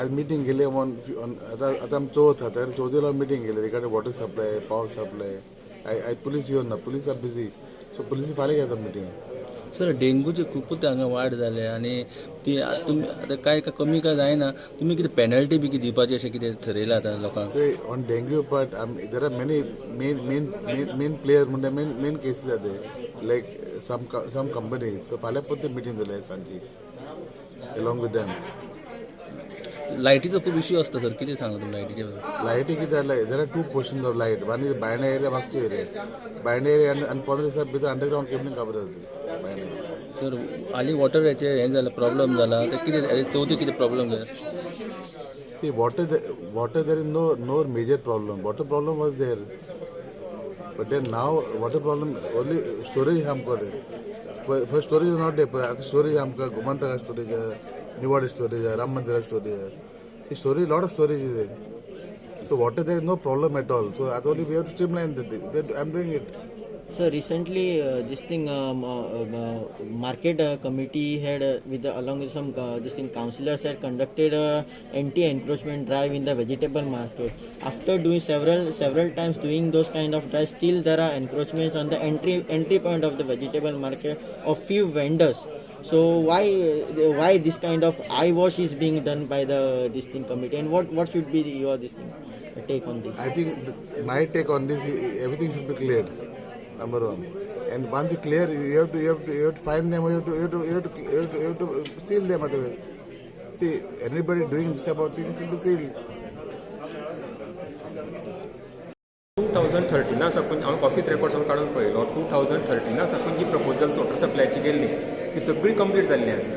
आज मीटिंग गेले आता आम चवथ आता चवथीला मीटिंग गेले regarding water supply power supply आय पुलीस येवन ना police are busy so police फाल्यां घेता मीटिंग. सर डेंगूचे खूपच हांगा वाड जाले आनी ती तुमी आतां काय कमी काय जायना तुमी कितें पेनल्टी बी कितें दिवपाची अशें कितें थरयलां आतां लोकांक? On dengue part there are many main player म्हणजे main cases are they like some company so फाल्यां परत मीटिंग जाल्या सांजची अलॉंग विथ दॅम. लायटीचो खूब इश्यू आसता सर कितें सांगता तुमी लायटीचे? लायटी कितें जालें there are two portions of light one is Baina area Vasco area Baina area आनी 15 दिसा भितर अंडरग्राउंड केबलिंग काबार जाता बायणा एरिया. सर हालीं वॉटराचें हें जालां प्रॉब्लम जाला ते कितें चवथी कितें प्रॉब्लम जाता? See, water there is no major problem. Water problem was there, but then now water problem only storage ham kore. First storage was not there. Storage ham ka Gumantaka storage hai, Niwad storage hai, Ram Mandir storage hai. See, storage lot of storage is there. So water there is no problem at all. So as only we have to streamline the thing. I'm doing it. So recently, this thing market committee had along with some this thing councillors had conducted a anti-encroachment drive in the vegetable market. After doing several times doing those kind of drives, still there are encroachments on the entry point of the vegetable market of few vendors. So why this kind of eyewash is being done by this thing committee, and what should be your take on this? I think my take on this, everything should be cleared. Number one, and once you clear, you have to find them. You have to seal them. Otherwise, see, anybody doing this type of thing should be sealed. 2013 साकून हांवें office records काडून पळयलो 2013 साकून जी proposals water सप्लायची गेल्ली ती सगळी complete जाल्ली आसा.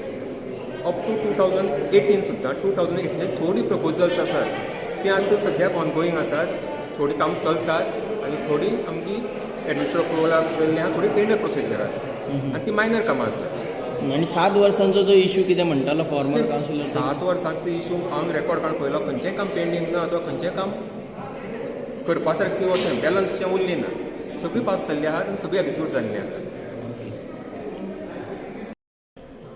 अप टू 2018 सुद्दां 2018 थोडी प्रपोजल्स आसात ती आतां सद्याक ऑनगोईंग आसात. थोडी काम चलतात आनी थोडी आमची एडमिनिस्ट्रेटिव्ह अप्रुवलाक जाल्ली आहा थोडी टेंडर प्रोसिजर आसा आनी ती मायनर कामां आसात. आणि 7 वर्सांचो जो इश्यू कितें म्हणटालो फॉर्मर कावन्सिलर 7 वर्सांचो इश्यू हांवें रेकॉर्ड काडून पळयलो खंयचेंय काम पेंडींग ना अथवा खंयचेंय काम करपा सारकी वचून बॅलन्सचें उरली ना. सगळी पास जाल्ली आहात आनी सगळी एक्झिक्यूट जाल्ली आसा.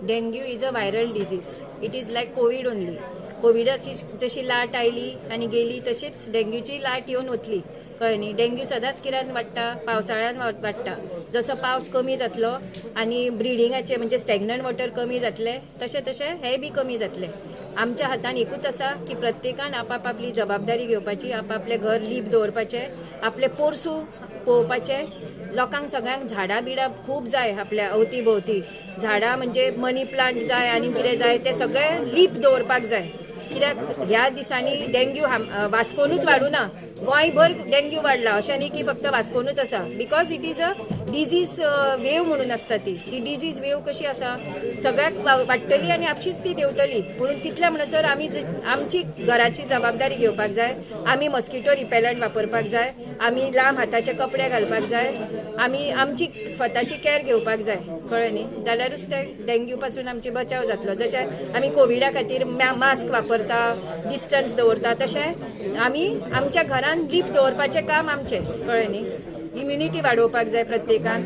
Dengue is a viral disease. It is like covid only. कोविडाची जशी लाट आयली आनी गेली तशीच डेंग्यूची लाट येवन वतली कळ्ळें न्ही. डेंग्यू सदांच कित्यान वाडटा पावसाळ्यान वाडटा. जसो पावस कमी जातलो आनी ब्रिडिंगाचे म्हणजे स्टॅग्नंट वॉटर कमी जातलें तशें तशें हें बी कमी जातलें. आमच्या हातान एकूच आसा की प्रत्येकान आपापली जबाबदारी घेवपाची, आपापलें घर लीप दवरपाचें, आपले पोरसूं पळोवपाचें. लोकांक सगळ्यांक झाडां बिडां खूब जाय आपल्या अवती भोवती. झाडां म्हणजे मनी प्लांट जाय आनी कितें जाय तें सगळें लीप दवरपाक जाय. कित्याक ह्या दिसांनी डेंग्यू वास्कोनूच वाडूना, गोंयभर डेंग्यू वाडला. अशें न्ही की फक्त वास्कोनूच आसा. Because it is a disease wave म्हणून आसता ती डिजीज वेव कशी आसा सगळ्याक वाडटली आनी आपशीच ती देंवतली. म्हणून तितल्या म्हणसर आमी आमची घराची जबाबदारी घेवपाक जाय. आमी मस्किटो रिपेलंट वापरपाक जाय. आमी लांब हाताचे कपडे घालपाक जाय. आमी आमची स्वताची कॅर घेवपाक जाय कळ्ळें न्ही. जाल्यारूच ते डेंग्यू पासून आमची बचाव जातलो. जशें आमी कोविडा खातीर मास्क वापरता, डिस्टन्स दवरता, तशें आमी आमच्या घरान लीप दवरपाचें काम आमचें कळ्ळें न्ही. इम्युनिटी वाडोवपाक जाय प्रत्येकान.